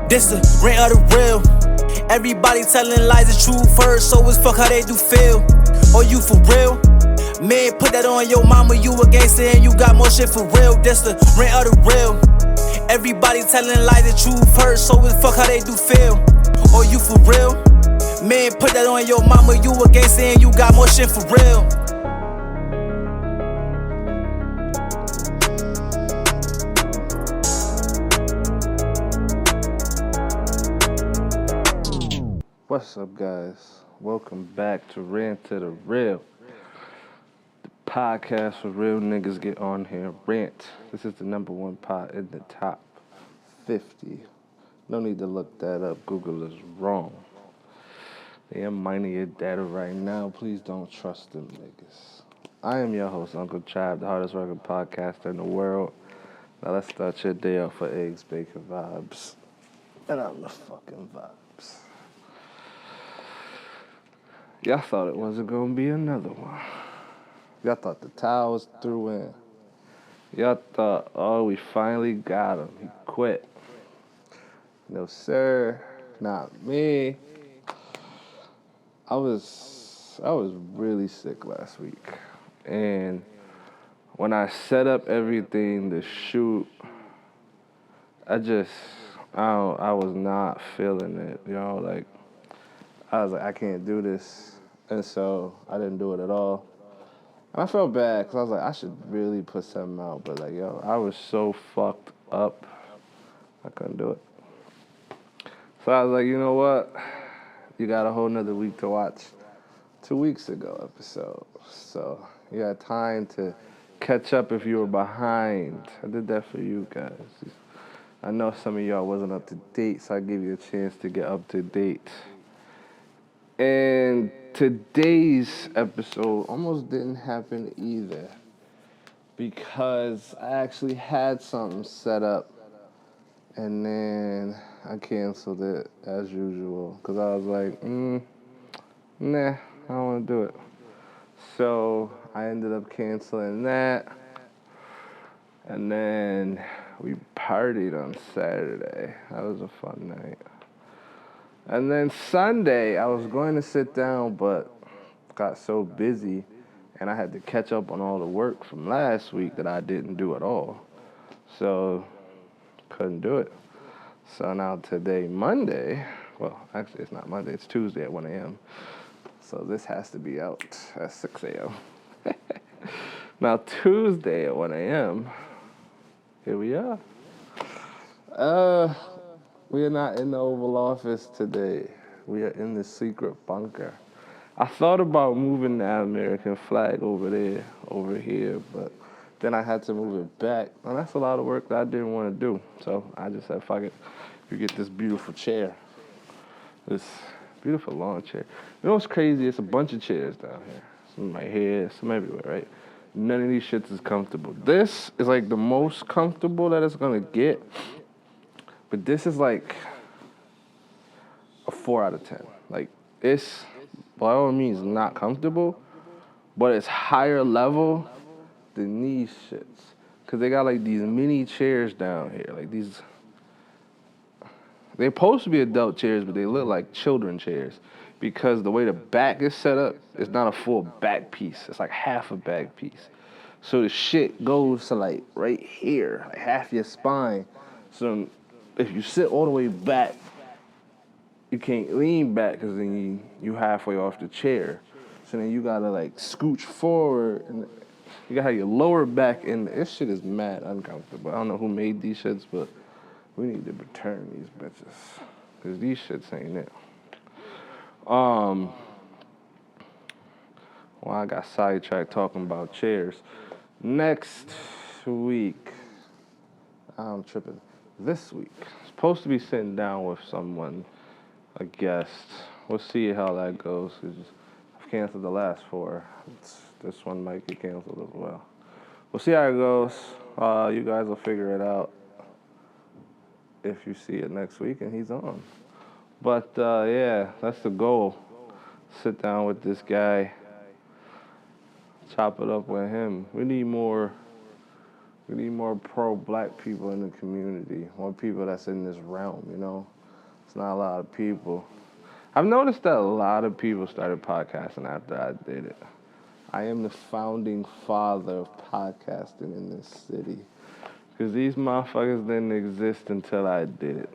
This the rent of the real. Everybody telling lies, the truth first, so it's fuck how they do feel. Oh, you for real? Man, put that on your mama, you a gangster and you got more shit for real. This the rent of the real. Everybody telling lies, the truth first, so it's fuck how they do feel. Oh, you for real? Man, put that on your mama, you a gangster and you got more shit for real. What's up, guys? Welcome back to Rant to the Real, the podcast where real niggas get on here and rant. This is the #1 pod in the top 50. No need to look that up. Google is wrong. They are mining your data right now. Please don't trust them niggas. I am your host, Uncle Chab, the hardest working podcaster in the world. Now let's start your day off for eggs, bacon vibes. And I'm the fucking vibes. Y'all thought it wasn't gonna be another one. Y'all thought the towel was through in. Y'all thought, oh, we finally got him. He quit. No, sir. Not me. I was really sick last week. And when I set up everything to shoot, I was not feeling it, like, I was like, I can't do this. And so I didn't do it at all. And I felt bad because I was like, I should really put something out. But like, I was so fucked up. I couldn't do it. So I was like, you know what? You got a whole nother week to watch 2 weeks ago episode. So you had time to catch up if you were behind. I did that for you guys. I know some of y'all wasn't up to date, so I gave you a chance to get up to date. And today's episode almost didn't happen either because I actually had something set up and then I canceled it as usual because I was like, nah, I don't want to do it. So I ended up canceling that, and then we partied on Saturday. That was a fun night. And then Sunday, I was going to sit down, but got so busy, and I had to catch up on all the work from last week that I didn't do at all. So, couldn't do it. So now today, Monday, well, actually it's not Monday, it's Tuesday at 1 a.m. So this has to be out at 6 a.m. Now Tuesday at 1 a.m., here we are. We are not in the Oval Office today. We are in the secret bunker. I thought about moving the American flag over here, but then I had to move it back. And that's a lot of work that I didn't want to do. So I just said, fuck it. You get this beautiful chair. This beautiful lawn chair. You know what's crazy? It's a bunch of chairs down here. Some right here, some everywhere, right? None of these shits is comfortable. This is like the most comfortable that it's gonna get. But this is like a 4 out of 10. Like, it's by all means not comfortable, but it's higher level than these shits. Cause they got like these mini chairs down here. Like these, they're supposed to be adult chairs, but they look like children chairs. Because the way the back is set up, it's not a full back piece. It's like half a back piece. So the shit goes to like right here, like half your spine. So if you sit all the way back, you can't lean back because then you halfway off the chair. So then you gotta like scooch forward and you gotta have your lower back in. This shit is mad uncomfortable. I don't know who made these shits, but we need to return these bitches because these shits ain't it. Well, I got sidetracked talking about chairs. Next week, I'm tripping. This week, supposed to be sitting down with someone, a guest. We'll see how that goes. I've canceled the last 4. This one might get canceled as well. We'll see how it goes. You guys will figure it out if you see it next week and he's on. But yeah, that's the goal. Sit down with this guy, chop it up with him. We need more pro-black people in the community, more people that's in this realm, It's not a lot of people. I've noticed that a lot of people started podcasting after I did it. I am the founding father of podcasting in this city. Because these motherfuckers didn't exist until I did it.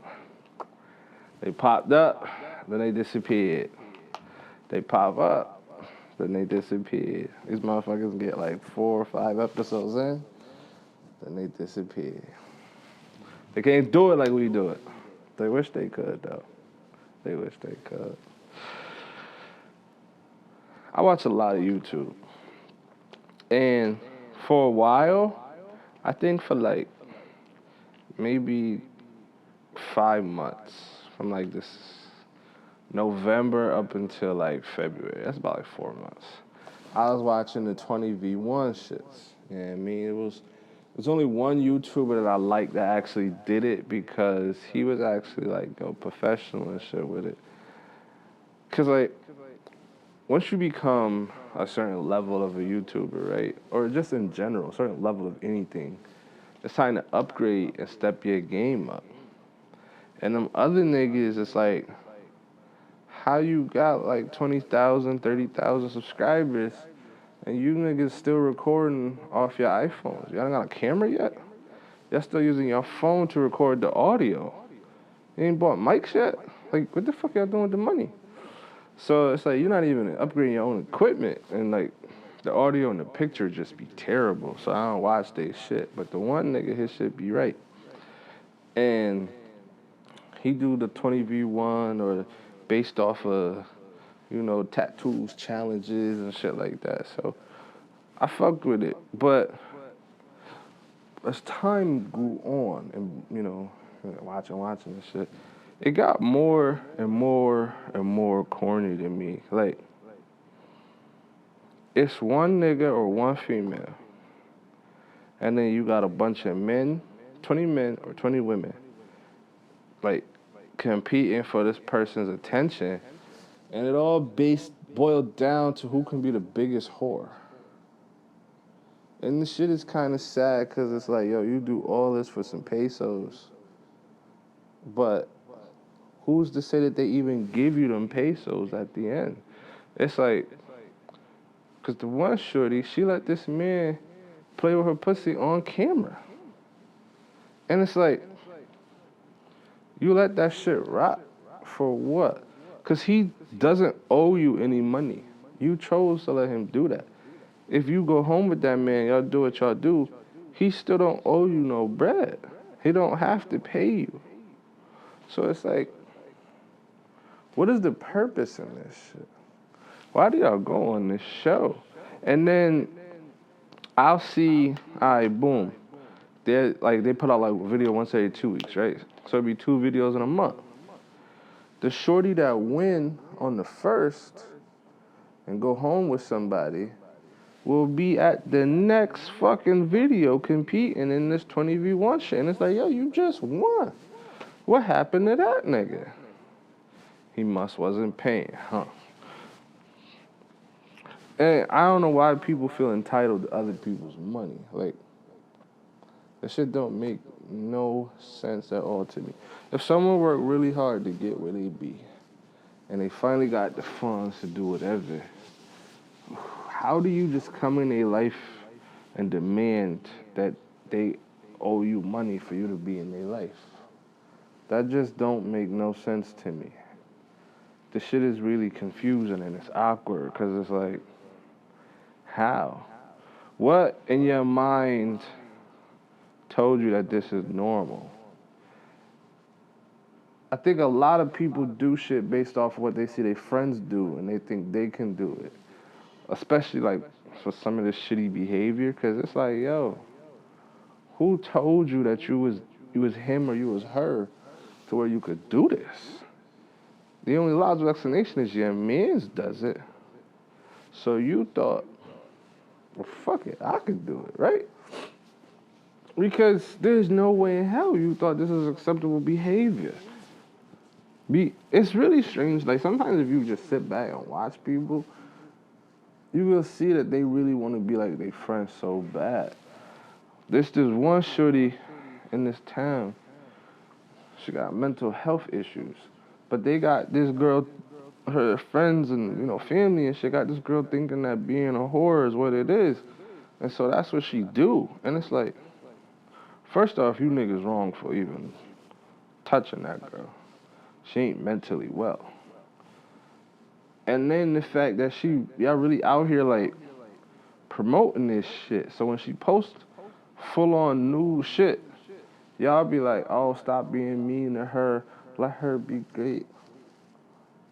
They popped up, then they disappeared. They pop up, then they disappeared. These motherfuckers get like 4 or 5 episodes in, then they disappear. They can't do it like we do it. They wish they could, though. They wish they could. I watch a lot of YouTube. And for a while, I think for like maybe 5 months, from like this November up until like February, that's about like 4 months, I was watching the 20v1 shits. Yeah, I mean, it was only one YouTuber that I liked that actually did it because he was actually like professional and shit with it. Cause like, once you become a certain level of a YouTuber, right, or just in general, a certain level of anything, it's time to upgrade and step your game up. And them other niggas, it's like, how you got like 20,000, 30,000 subscribers and you niggas still recording off your iPhones? Y'all don't got a camera yet? Y'all still using your phone to record the audio. You ain't bought mics yet? Like, what the fuck y'all doing with the money? So it's like you're not even upgrading your own equipment, and like the audio and the picture just be terrible. So I don't watch they shit. But the one nigga, his shit be right. And he do the 20v1 or based off of, tattoos, challenges and shit like that. So I fucked with it. But as time grew on and, watching and shit, it got more and more and more corny to me. Like, it's one nigga or one female, and then you got a bunch of men, 20 men or 20 women, like, competing for this person's attention, and it all boiled down to who can be the biggest whore. And the shit is kind of sad, because it's like, yo, you do all this for some pesos, but who's to say that they even give you them pesos at the end? It's like, because the one shorty, she let this man play with her pussy on camera. And it's like, you let that shit rock for what? Because he doesn't owe you any money. You chose to let him do that. If you go home with that man, y'all do what y'all do, he still don't owe you no bread. He don't have to pay you. So it's like, what is the purpose in this shit? Why do y'all go on this show? And then I'll see, all right, boom. They put out like a video once every 2 weeks, right? So it'd be 2 videos in a month. The shorty that win on the first and go home with somebody will be at the next fucking video competing in this 20v1 shit. And it's like, yo, you just won. What happened to that nigga? He wasn't paying, huh? And I don't know why people feel entitled to other people's money. Like, that shit don't make no sense at all to me. If someone worked really hard to get where they be, and they finally got the funds to do whatever, how do you just come in their life and demand that they owe you money for you to be in their life? That just don't make no sense to me. The shit is really confusing and it's awkward, because it's like, how? What in your mind told you that this is normal? I think a lot of people do shit based off of what they see their friends do, and they think they can do it. Especially like for some of this shitty behavior, because it's like, yo, who told you that you was him or you was her to where you could do this? The only logical explanation is your man's does it. So you thought, well, fuck it, I can do it, right? Because there's no way in hell you thought this is acceptable behavior. It's really strange. Like, sometimes if you just sit back and watch people, you will see that they really want to be like their friends so bad. There's this one shorty in this town. She got mental health issues. But they got this girl, her friends and, family and shit got this girl thinking that being a whore is what it is. And so that's what she do. And it's like, first off, you niggas wrong for even touching that girl. She ain't mentally well. And then the fact that y'all really out here like promoting this shit. So when she posts full on new shit, y'all be like, oh, stop being mean to her. Let her be great.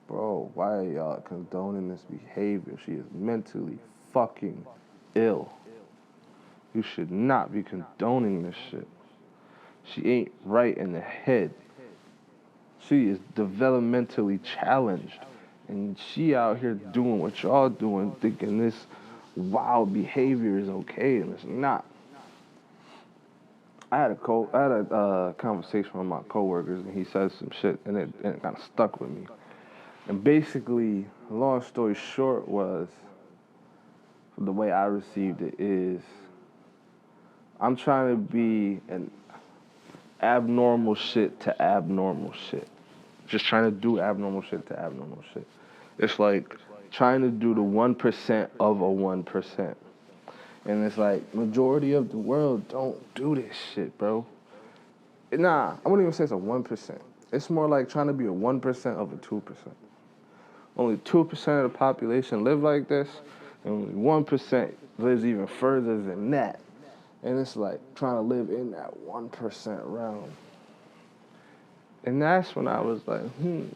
Bro, why are y'all condoning this behavior? She is mentally fucking ill. You should not be condoning this shit. She ain't right in the head. She is developmentally challenged. And she out here doing what y'all doing, thinking this wild behavior is okay, and it's not. I had a conversation with my coworkers, and he said some shit, and it kind of stuck with me. And basically, long story short was, the way I received it is, I'm trying to be an abnormal shit to abnormal shit. Just trying to do abnormal shit to abnormal shit. It's like trying to do the 1% of a 1%. And it's like, majority of the world don't do this shit, bro. Nah, I wouldn't even say it's a 1%. It's more like trying to be a 1% of a 2%. Only 2% of the population live like this, and only 1% lives even further than that. And it's like trying to live in that 1% realm. And that's when I was like, you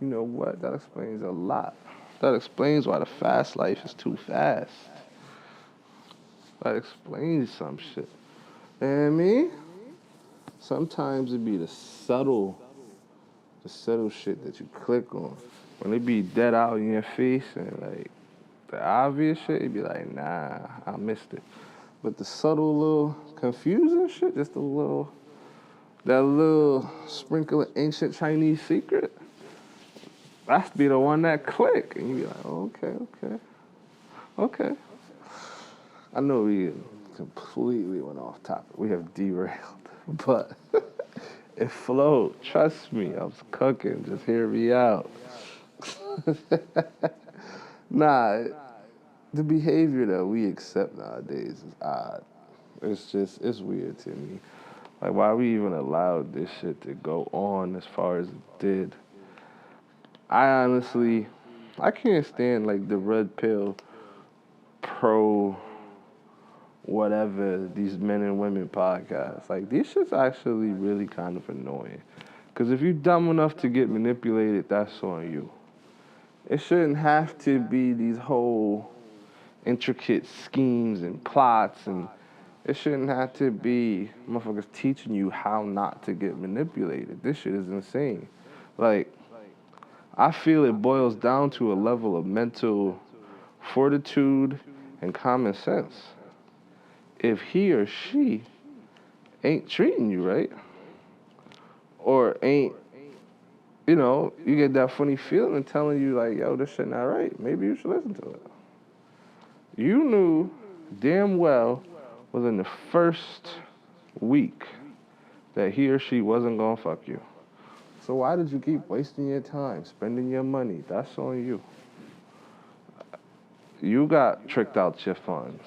know what? That explains a lot. That explains why the fast life is too fast. That explains some shit. And me, sometimes it be the subtle shit that you click on. When it be dead out in your face and like the obvious shit, you be like, nah, I missed it. But the subtle little confusing shit, just that little sprinkle of ancient Chinese secret, that's be the one that click. And you be like, okay. I know we completely went off topic. We have derailed, but it flowed. Trust me, I was cooking. Just hear me out. Nah, the behavior that we accept nowadays is odd. It's weird to me. Like, why we even allowed this shit to go on as far as it did. I can't stand, like, the red pill pro whatever, these men and women podcasts. Like, these shit's actually really kind of annoying. Because if you're dumb enough to get manipulated, that's on you. It shouldn't have to be these whole intricate schemes and plots, and it shouldn't have to be motherfuckers teaching you how not to get manipulated. This shit is insane. Like, I feel it boils down to a level of mental fortitude and common sense. If he or she ain't treating you right, or ain't, you get that funny feeling telling you like, yo, this shit not right, maybe you should listen to it. You knew damn well within the first week that he or she wasn't gonna fuck you. So why did you keep wasting your time, spending your money? That's on you. You got tricked out your funds.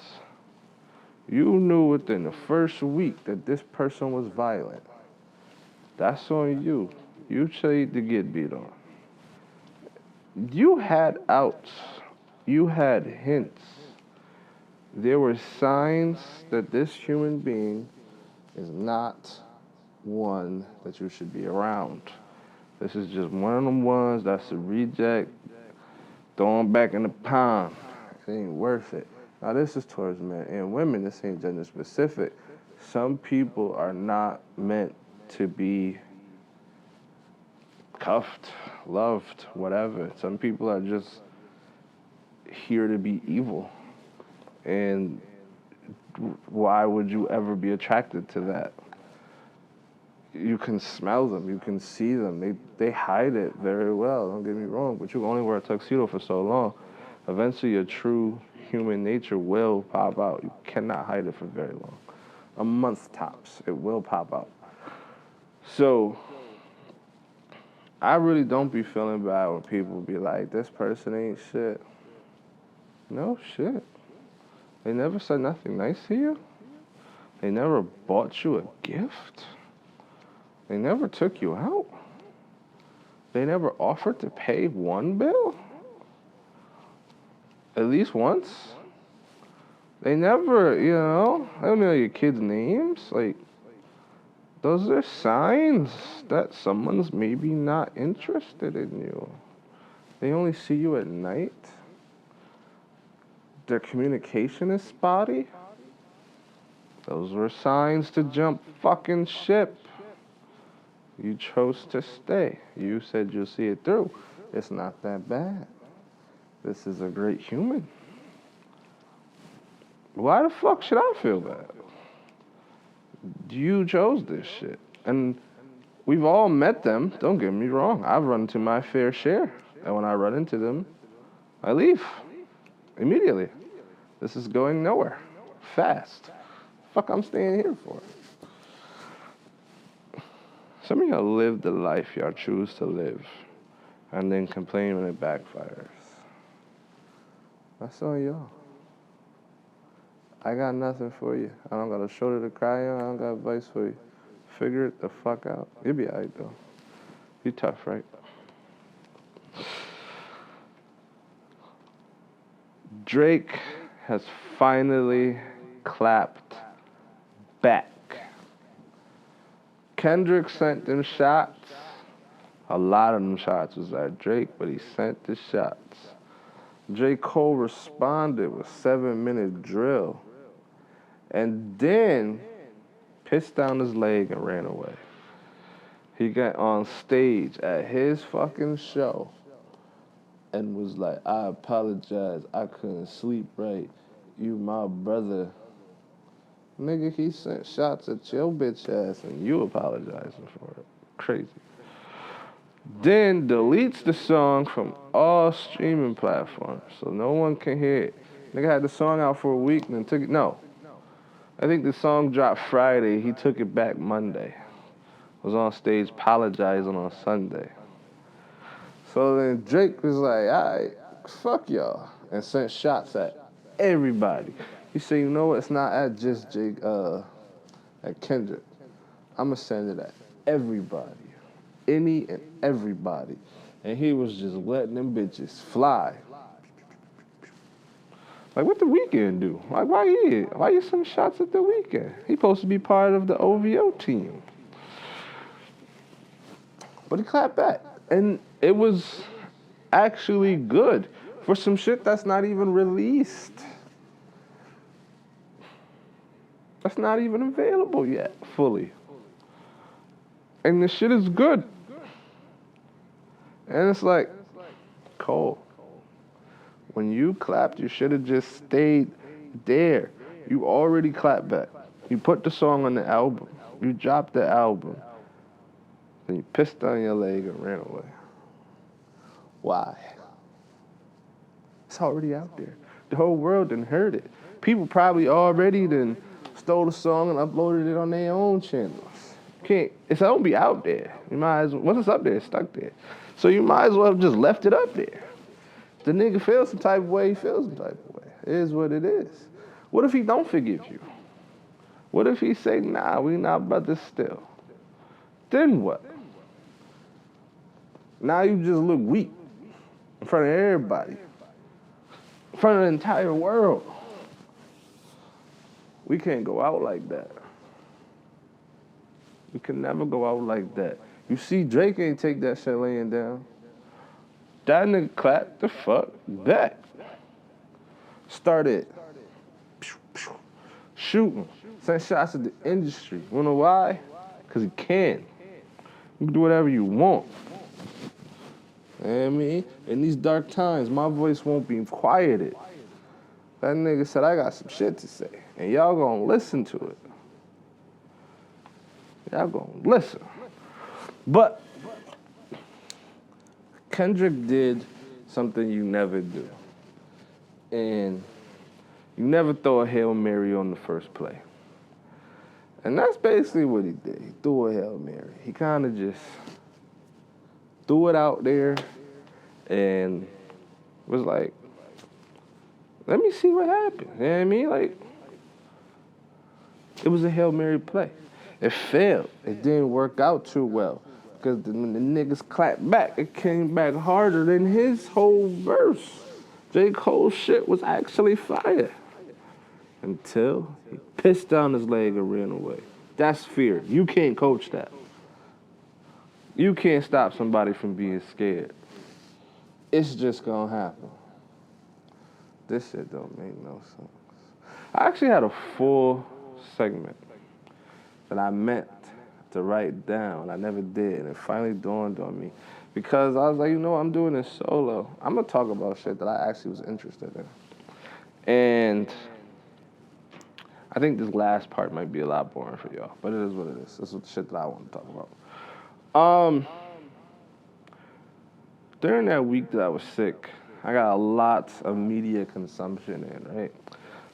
You knew within the first week that this person was violent. That's on you. You chose to get beat on. You had outs. You had hints. There were signs that this human being is not one that you should be around. This is just one of them ones that's a reject, throwing back in the pond. It ain't worth it. Now, this is towards men and women. This ain't gender specific. Some people are not meant to be cuffed, loved, whatever. Some people are just here to be evil. And why would you ever be attracted to that? You can smell them. You can see them. They hide it very well. Don't get me wrong. But you can only wear a tuxedo for so long. Eventually, your true human nature will pop out. You cannot hide it for very long. A month tops, it will pop out. So, I really don't be feeling bad when people be like, this person ain't shit. No shit. They never said nothing nice to you. They never bought you a gift. They never took you out. They never offered to pay one bill. At least once. They never, I don't know your kids' names. Like, those are signs that someone's maybe not interested in you. They only see you at night. Their communication is spotty. Those were signs to jump fucking ship. You chose to stay. You said you'll see it through. It's not that bad. This is a great human. Why the fuck should I feel bad? You chose this shit. And we've all met them. Don't get me wrong. I've run into my fair share. And when I run into them, I leave. Immediately. This is going nowhere. Fast. Fuck I'm staying here for? Some of y'all live the life y'all choose to live and then complain when it backfires. That's on y'all. I got nothing for you. I don't got a shoulder to cry on. I don't got advice for you. Figure it the fuck out. You'll be alright though. You tough, right? Drake has finally clapped back. Kendrick sent them shots. A lot of them shots was at Drake, but he sent the shots. J. Cole responded with 7-minute drill. And then pissed down his leg and ran away. He got on stage at his fucking show and was like, I apologize, I couldn't sleep right. You my brother. Nigga, he sent shots at your bitch ass and you apologizing for it. Crazy. Then deletes the song from all streaming platforms so no one can hear it. Nigga had the song out for a week and then took it. No. I think the song dropped Friday. He took it back Monday. Was on stage apologizing on Sunday. So then Drake was like, alright, fuck y'all. And sent shots at everybody. He said, you know what, it's not at just Jake, at Kendrick. I'ma send it at everybody. Any and everybody. And he was just letting them bitches fly. Like, what the Weeknd do? Like, why you send shots at the Weeknd? He supposed to be part of the OVO team. But he clapped back. And it was actually good for some shit that's not even released. That's not even available yet, fully. And the shit is good. And it's like, Cole, when you clapped, you should have just stayed there. You already clapped back. You put the song on the album. You dropped the album. Then you pissed on your leg and ran away. Why? It's already out there. The whole world done heard it. People probably already done stole the song and uploaded it on their own channels. It's don't be out there. You might as well, once it's up there, it's stuck there. So you might as well have just left it up there. The nigga feels some type of way, he feels some type of way. It is what it is. What if he don't forgive you? What if he say, nah, we not brothers still? Then what? Now you just look weak in front of everybody. In front of the entire world. We can't go out like that. We can never go out like that. You see, Drake ain't take that shit laying down. That nigga clapped the fuck back. Started shooting. Sent shots at the industry. You know why? Because he can. You can do whatever you want. You know what I mean? In these dark times, my voice won't be quieted. That nigga said, I got some shit to say. And y'all gonna listen to it. Y'all gonna listen. But Kendrick did something you never do. And you never throw a Hail Mary on the first play. And that's basically what he did. He threw a Hail Mary. He kind of just threw it out there and was like, let me see what happens. You know what I mean? Like, it was a Hail Mary play. It failed. It didn't work out too well. Because when the niggas clapped back, it came back harder than his whole verse. J. Cole's shit was actually fire. Until he pissed down his leg and ran away. That's fear. You can't coach that. You can't stop somebody from being scared. It's just gonna happen. This shit don't make no sense. I actually had a full segment that I meant to write down. I never did, and it finally dawned on me. Because I was like, you know what, I'm doing this solo. I'm gonna talk about shit that I actually was interested in. And I think this last part might be a lot boring for y'all, but it is what it is. This is the shit that I want to talk about. During that week that I was sick, I got a lot of media consumption in, right?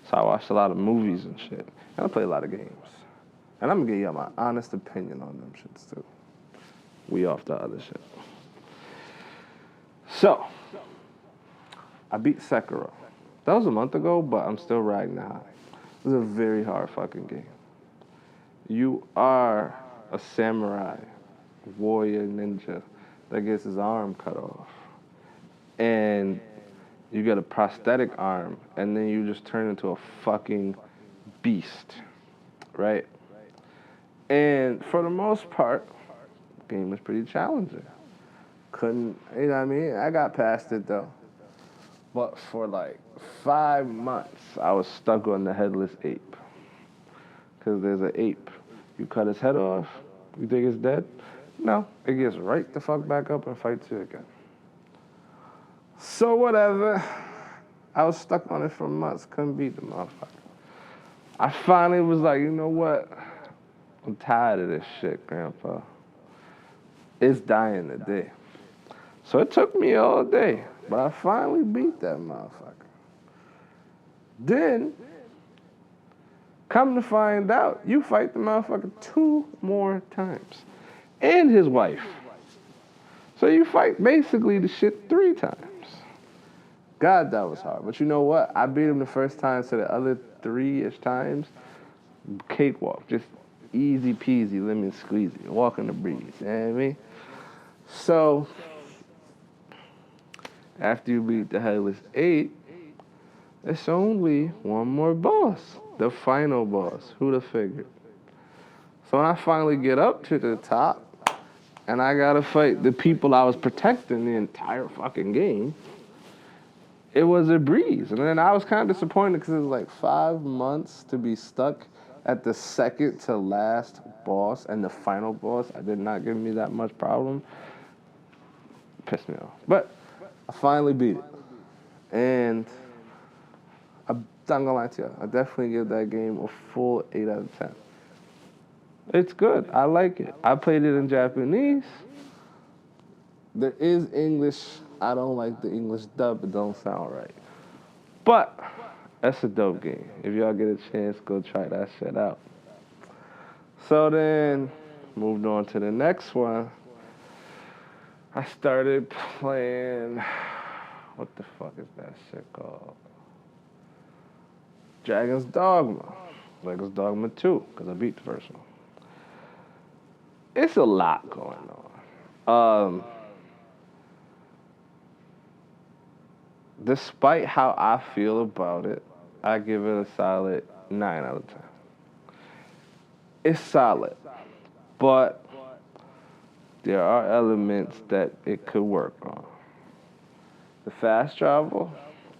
So I watched a lot of movies and shit. And I played a lot of games. And I'm gonna give y'all my honest opinion on them shits too. We off the other shit. So, I beat Sekiro. That was a month ago, but I'm still riding the high. It was a very hard fucking game. You are a samurai, warrior, ninja that gets his arm cut off. And you get a prosthetic arm, and then you just turn into a fucking beast, right? And for the most part, the game was pretty challenging. Couldn't, you know what I mean? I got past it though. But for like 5 months, I was stuck on the headless ape. Because there's an ape. You cut his head off, you think it's dead? No, it gets right the fuck back up and fights you again. So whatever. I was stuck on it for months, couldn't beat the motherfucker. I finally was like, you know what? I'm tired of this shit, Grandpa. It's dying today. So it took me all day, but I finally beat that motherfucker. Then, come to find out, you fight the motherfucker 2 more times. And his wife. So you fight basically the shit 3 times. God, that was hard. But you know what? I beat him the first time, so the other 3-ish times, cakewalk. Just easy peasy, lemon squeezy, walk in the breeze. You know what I mean? So, after you beat the Headless 8, it's only one more boss. The final boss. Who'd have figured? So when I finally get up to the top, and I gotta fight the people I was protecting the entire fucking game, it was a breeze. And then I was kind of disappointed because it was like 5 months to be stuck at the second to last boss, and the final boss did not give me that much problem. Pissed me off. But I finally beat it. And I'm not gonna lie to you, I definitely give that game a full 8 out of 10. It's good. I like it. I played it in Japanese. There is English. I don't like the English dub. It don't sound right. But that's a dope game. If y'all get a chance, go try that shit out. So then, moved on to the next one. I started playing, what the fuck is that shit called? Dragon's Dogma. Dragon's Dogma 2, because I beat the first one. It's a lot going on. Despite how I feel about it, I give it a solid 9 out of 10. It's solid, but there are elements that it could work on. The fast travel,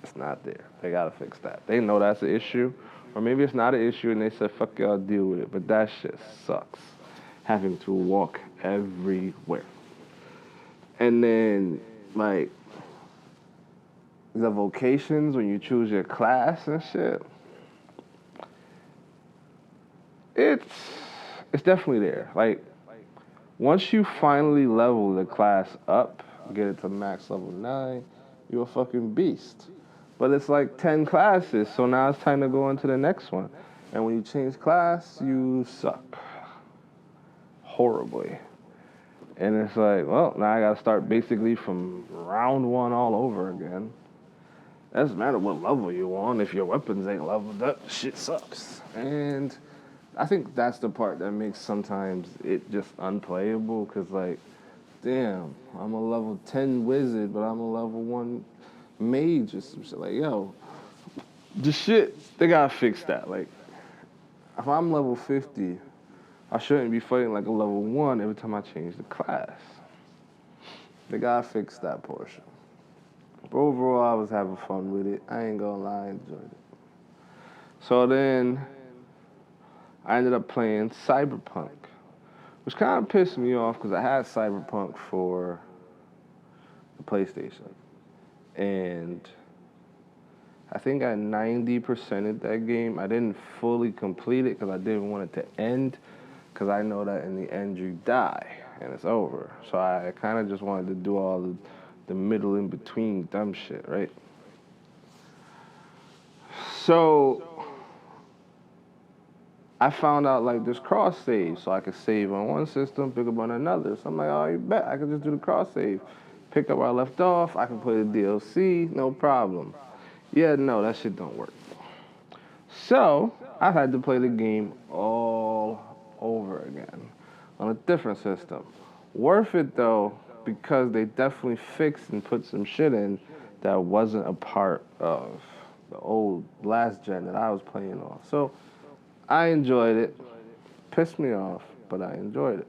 it's not there. They gotta fix that. They know that's an issue, or maybe it's not an issue and they said, fuck y'all, deal with it, but that shit sucks. Having to walk everywhere. And then, like, the vocations, when you choose your class and shit, it's definitely there. Like, once you finally level the class up, get it to max level 9, you're a fucking beast. But it's like 10 classes, so now it's time to go into the next one. And when you change class, you suck. Horribly. And it's like, well, now I gotta start basically from round one all over again. Doesn't matter what level you on, if your weapons ain't leveled up, shit sucks. And I think that's the part that makes sometimes it just unplayable, cause like, damn, I'm a level 10 wizard, but I'm a level 1 mage or some shit. Like, yo, the shit, they gotta fix that. Like, if I'm level 50, I shouldn't be fighting like a level 1 every time I change the class. They gotta fix that portion. But overall, I was having fun with it. I ain't gonna lie, I enjoyed it. So then, I ended up playing Cyberpunk, which kind of pissed me off because I had Cyberpunk for the PlayStation. And I think I 90%ed that game. I didn't fully complete it because I didn't want it to end, because I know that in the end you die and it's over. So I kind of just wanted to do all the middle in between dumb shit, right? So I found out like there's cross save, so I could save on one system, pick up on another. So I'm like, oh, you bet, I could just do the cross save. Pick up where I left off, I can play the DLC, no problem. Yeah, no, that shit don't work. So I had to play the game all over again on a different system. Worth it though, because they definitely fixed and put some shit in that wasn't a part of the old last gen that I was playing on. So I enjoyed it. Pissed me off, but I enjoyed it.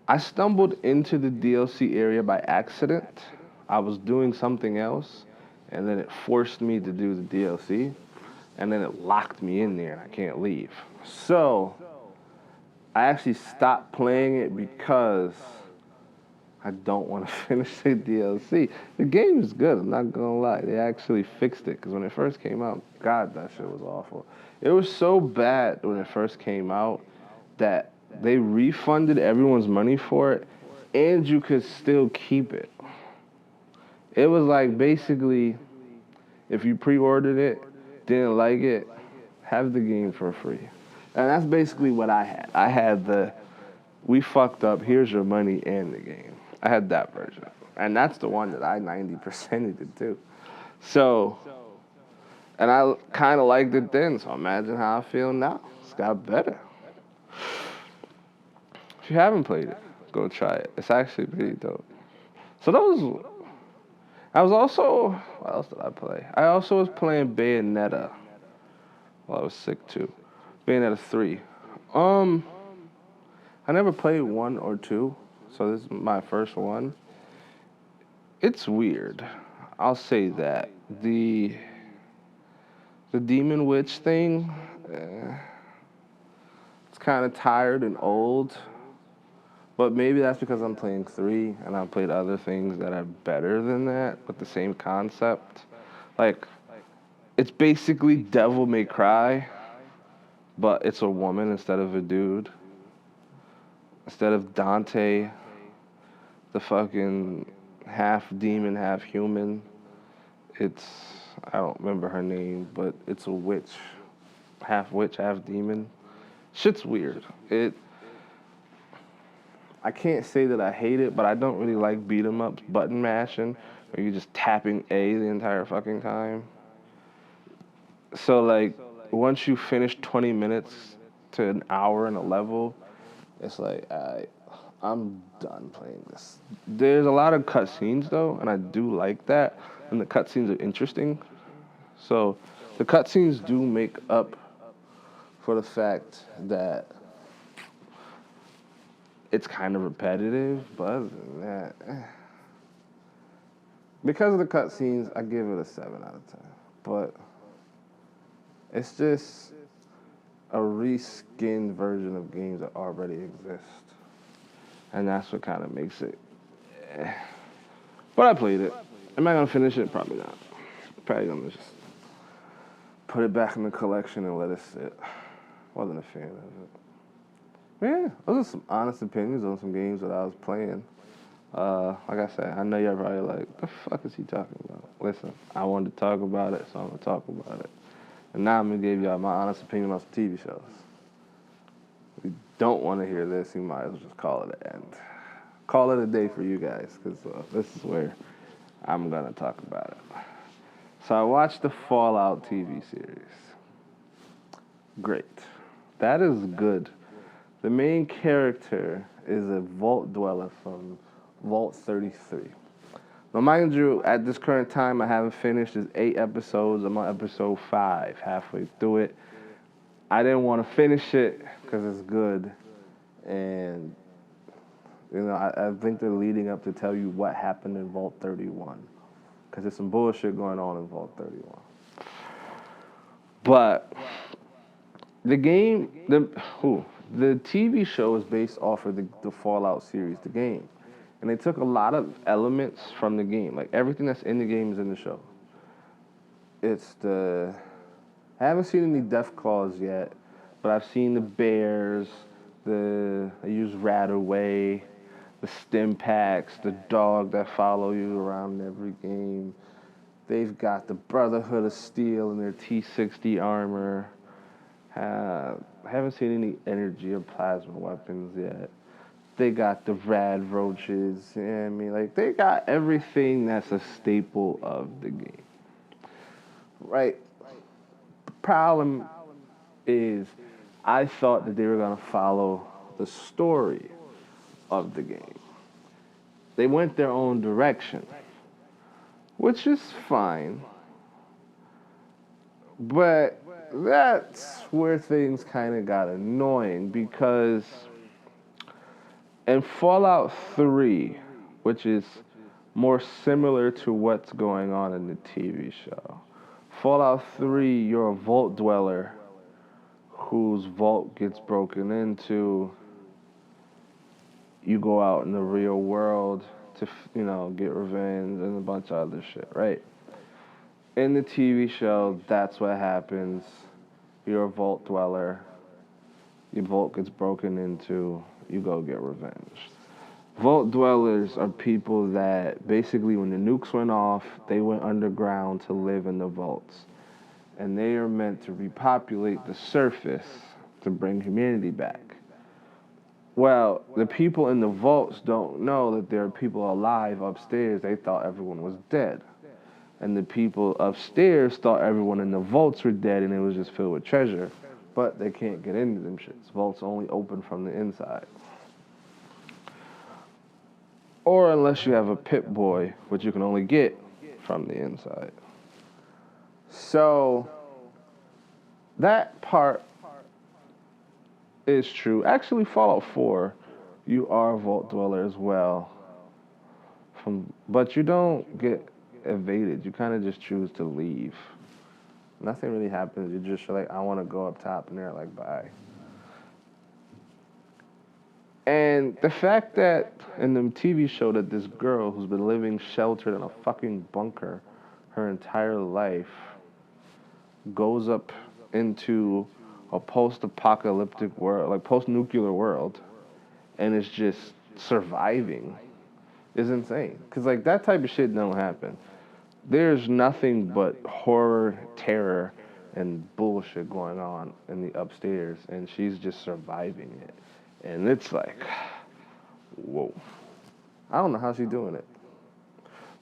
I stumbled into the DLC area by accident. I was doing something else, and then it forced me to do the DLC, and then it locked me in there, and I can't leave. So I actually stopped playing it because I don't want to finish the DLC. The game is good, I'm not gonna lie. They actually fixed it, because when it first came out, God, that shit was awful. It was so bad when it first came out that they refunded everyone's money for it, and you could still keep it. It was like basically, if you pre-ordered it, didn't like it, have the game for free. And that's basically what I had. I had the, we fucked up, here's your money and the game. I had that version. And that's the one that I 90%ed it too. So, and I kind of liked it then, so imagine how I feel now. It's got better. If you haven't played it, go try it. It's actually pretty dope. So I was also, what else did I play? I also was playing Bayonetta while I was sick too. Bayonetta 3. I never played 1 or 2, so this is my first one. It's weird. I'll say that. The Demon Witch thing, it's kind of tired and old. But maybe that's because I'm playing 3 and I've played other things that are better than that with the same concept. Like, it's basically Devil May Cry, but it's a woman instead of a dude. Instead of Dante, the fucking half demon, half human, it's, I don't remember her name, but it's a witch, half demon. Shit's weird. I can't say that I hate it, but I don't really like beat 'em ups, button mashing, where you're just tapping A the entire fucking time. So like, once you finish 20 minutes to an hour in a level, it's like, I'm done playing this. There's a lot of cutscenes though, and I do like that, and the cutscenes are interesting. So the cutscenes do make up for the fact that it's kind of repetitive, but other than that, because of the cutscenes, I give it a 7 out of 10. But it's just a reskinned version of games that already exist, and that's what kind of makes it. But I played it. Am I gonna finish it? Probably not. Probably gonna just put it back in the collection and let it sit. Wasn't a fan of it. Yeah, those are some honest opinions on some games that I was playing. Like I said, I know you're probably like, what the fuck is he talking about? Listen, I wanted to talk about it, so I'm gonna talk about it. And now I'm gonna give y'all my honest opinion on some TV shows. We don't want to hear this, you might as well just call it an end. Call it a day for you guys, because this is where I'm going to talk about it. So I watched the Fallout TV series. Great. That is good. The main character is a vault dweller from Vault 33. Now, mind you, at this current time, I haven't finished. There's 8 episodes. I'm on episode 5, halfway through it. I didn't want to finish it because it's good. And, you know, I think they're leading up to tell you what happened in Vault 31. Because there's some bullshit going on in Vault 31. But the game, the TV show is based off of the Fallout series, the game. And they took a lot of elements from the game. Like, everything that's in the game is in the show. I haven't seen any death claws yet, but I've seen the bears, I use Radaway, the stim packs, the dog that follow you around every game. They've got the Brotherhood of Steel in their T-60 armor. I haven't seen any energy or plasma weapons yet. They got the rad roaches. You know what I mean? Like, they got everything that's a staple of the game. Right? The problem is I thought that they were going to follow the story of the game. They went their own direction, which is fine. But that's where things kind of got annoying, because in Fallout 3, which is more similar to what's going on in the TV show, Fallout 3, you're a vault dweller whose vault gets broken into. You go out in the real world to, you know, get revenge and a bunch of other shit, right? In the TV show, that's what happens. You're a vault dweller. Your vault gets broken into. You go get revenge. Vault dwellers are people that basically, when the nukes went off, they went underground to live in the vaults. And they are meant to repopulate the surface to bring humanity back. Well, the people in the vaults don't know that there are people alive upstairs. They thought everyone was dead. And the people upstairs thought everyone in the vaults were dead and it was just filled with treasure. But they can't get into them shits. Vaults only open from the inside. Or unless you have a Pip-Boy, which you can only get from the inside. So, that part is true. Actually, Fallout 4, you are a vault dweller as well. But you don't get evaded. You kind of just choose to leave. Nothing really happens. You're just like, I want to go up top, and they're like, bye. And the fact that in the TV show that this girl who's been living sheltered in a fucking bunker her entire life goes up into a post-apocalyptic world, like post-nuclear world, and is just surviving is insane. Because, like, that type of shit don't happen. There's nothing but horror, terror, and bullshit going on in the upstairs, and she's just surviving it. And it's like, whoa. I don't know how she's doing it.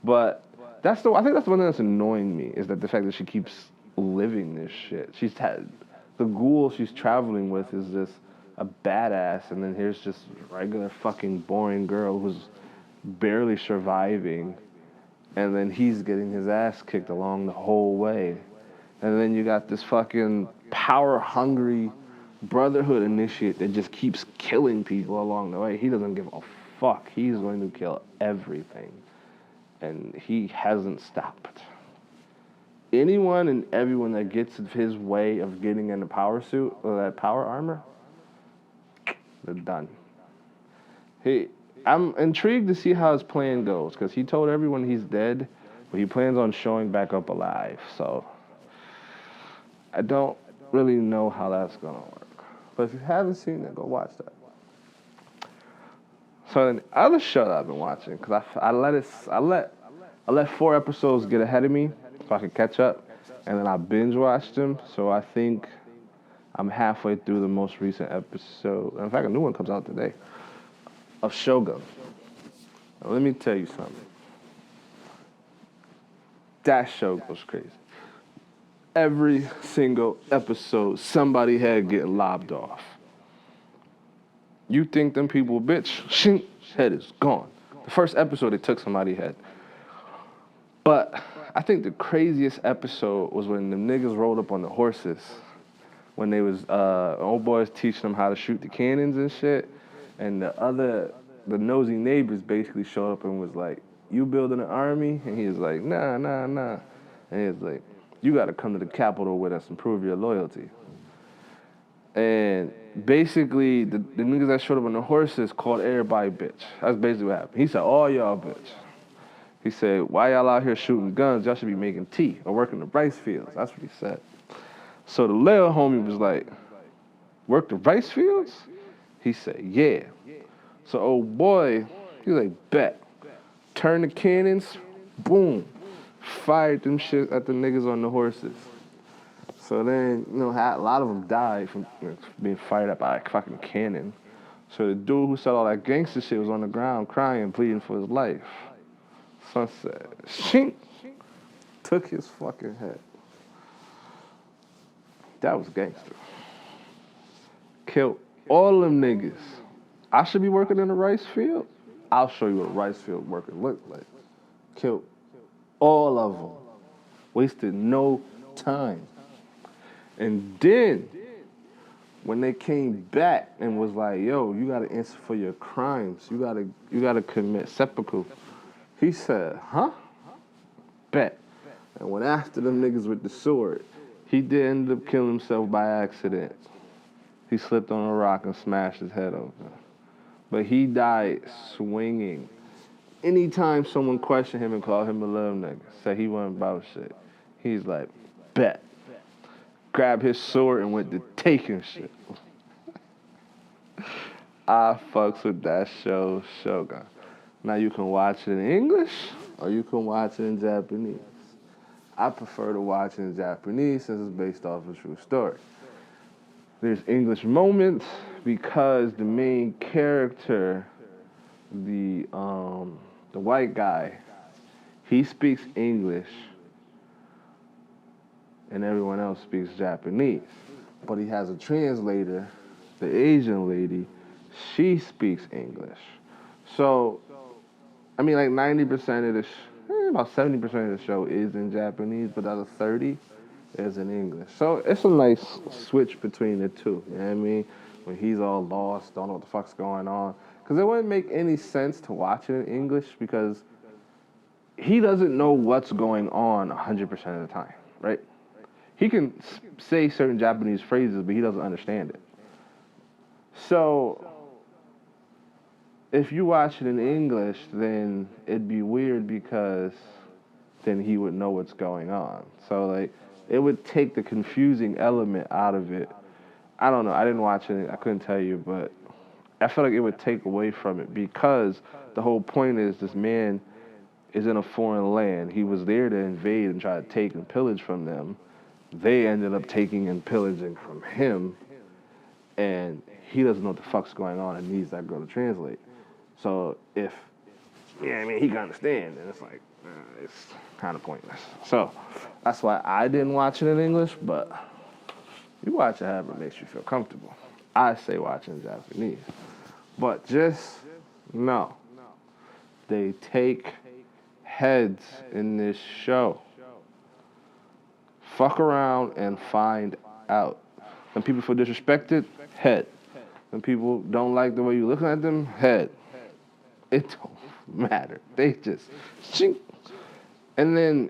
But I think that's the one thing that's annoying me, is that the fact that she keeps living this shit. The ghoul she's traveling with is just a badass, and then here's just regular fucking boring girl who's barely surviving, and then he's getting his ass kicked along the whole way. And then you got this fucking power-hungry Brotherhood initiate that just keeps killing people along the way. He doesn't give a fuck. He's going to kill everything. And he hasn't stopped. Anyone and everyone that gets his way of getting in the power suit or that power armor, they're done. I'm intrigued to see how his plan goes, because he told everyone he's dead, but he plans on showing back up alive. So I don't really know how that's going to work. But if you haven't seen it, go watch that. So then the other show that I've been watching, because I let 4 episodes get ahead of me so I could catch up, and then I binge watched them. So I think I'm halfway through the most recent episode. In fact, a new one comes out today of Shogun. Now, let me tell you something. That show goes crazy. Every single episode, somebody head getting lobbed off. You think them people, bitch, shink, head is gone. The first episode, they took somebody's head. But I think the craziest episode was when the niggas rolled up on the horses. When they was, old boys teaching them how to shoot the cannons and shit. And the nosy neighbors basically showed up and was like, you building an army? And he was like, nah. And he was like, you got to come to the capital with us and prove your loyalty. And basically, the niggas that showed up on the horses called everybody bitch. That's basically what happened. He said, all y'all bitch. He said, why y'all out here shooting guns? Y'all should be making tea or working the rice fields. That's what he said. So the little homie was like, work the rice fields? He said, yeah. So old boy, he was like, bet. Turn the cannons, boom. Fired them shit at the niggas on the horses. So then, a lot of them died from being fired up by a fucking cannon. So the dude who said all that gangster shit was on the ground crying, pleading for his life. Son said, shink, took his fucking head. That was gangster. Killed all them niggas. I should be working in a rice field? I'll show you what a rice field worker looked like. Killed all of them. Wasted no time. And then, when they came back and was like, yo, you gotta answer for your crimes. You gotta commit seppuku. He said, huh? Bet. And went after them niggas with the sword. He did end up killing himself by accident. He slipped on a rock and smashed his head open. But he died swinging. Anytime someone questioned him and called him a little nigga, said he wasn't about shit, he's like, bet. Grabbed his sword and went to taking shit. I fucks with that show, Shogun. Now you can watch it in English or you can watch it in Japanese. I prefer to watch it in Japanese since it's based off a true story. There's English moments because the main character, the white guy, he speaks English and everyone else speaks Japanese. But he has a translator, the Asian lady, she speaks English. So, like 90% of about 70% of the show is in Japanese, but the other 30 is in English. So it's a nice switch between the two, you know what I mean? When he's all lost, don't know what the fuck's going on. Because it wouldn't make any sense to watch it in English because he doesn't know what's going on 100% of the time, right? He can say certain Japanese phrases, but he doesn't understand it. So if you watch it in English, then it'd be weird because then he would know what's going on. So it would take the confusing element out of it. I don't know. I didn't watch it. I couldn't tell you, but I feel like it would take away from it because the whole point is this man is in a foreign land. He was there to invade and try to take and pillage from them. They ended up taking and pillaging from him, and he doesn't know what the fuck's going on and needs that girl to translate. So if, he can understand, and it's like, it's kind of pointless. So that's why I didn't watch it in English, but you watch it however it makes you feel comfortable. I say watch it in Japanese. But just know, they take heads in this show. Fuck around and find out. When people feel disrespected, head. When people don't like the way you look at them, head. It don't matter. They just chink. And then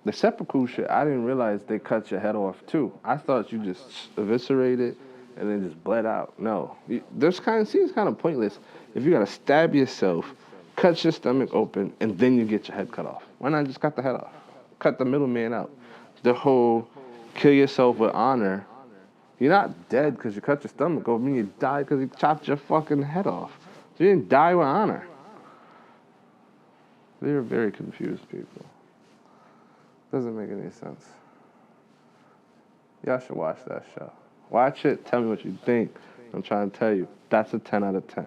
the seppuku shit, I didn't realize they cut your head off too. I thought you just eviscerated and then just bled out. No. Seems kind of pointless. If you gotta stab yourself, cut your stomach open, and then you get your head cut off. Why not just cut the head off? Cut the middleman out. The whole kill yourself with honor. You're not dead because you cut your stomach open. You died because you chopped your fucking head off. So you didn't die with honor. They're very confused people. Doesn't make any sense. Y'all should watch that show. Watch it. Tell me what you think. I'm trying to tell you. That's a 10 out of 10.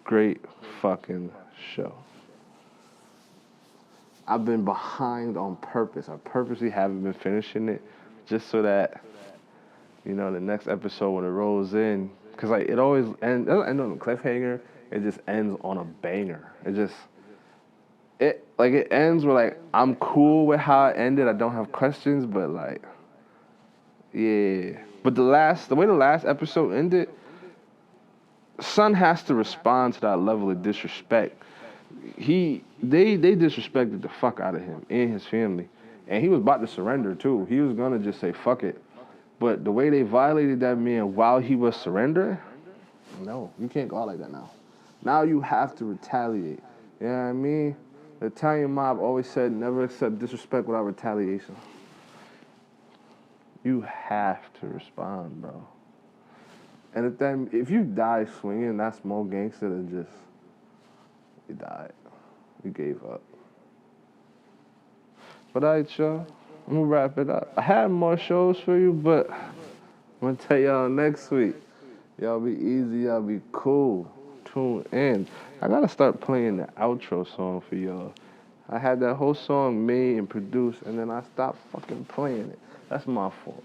Great fucking show. I've been behind on purpose. I purposely haven't been finishing it just so that, you know, the next episode when it rolls in, because like it always ends, it doesn't end on a cliffhanger. It just ends on a banger. It ends where like I'm cool with how it ended. I don't have questions, but like, yeah. But the way the last episode ended, Son has to respond to that level of disrespect. They disrespected the fuck out of him and his family, and he was about to surrender too. He was gonna just say fuck it, but the way they violated that man while he was surrendering, no, you can't go out like that now. Now you have to retaliate. You know what I mean? The Italian mob always said never accept disrespect without retaliation. You have to respond, bro. And if you die swinging, that's more gangster than just you died. You gave up. But alright, y'all. I'm gonna wrap it up. I had more shows for you, but I'm gonna tell y'all next week. Y'all be easy, y'all be cool. Tune in. I gotta start playing the outro song for y'all. I had that whole song made and produced, and then I stopped fucking playing it. That's my fault.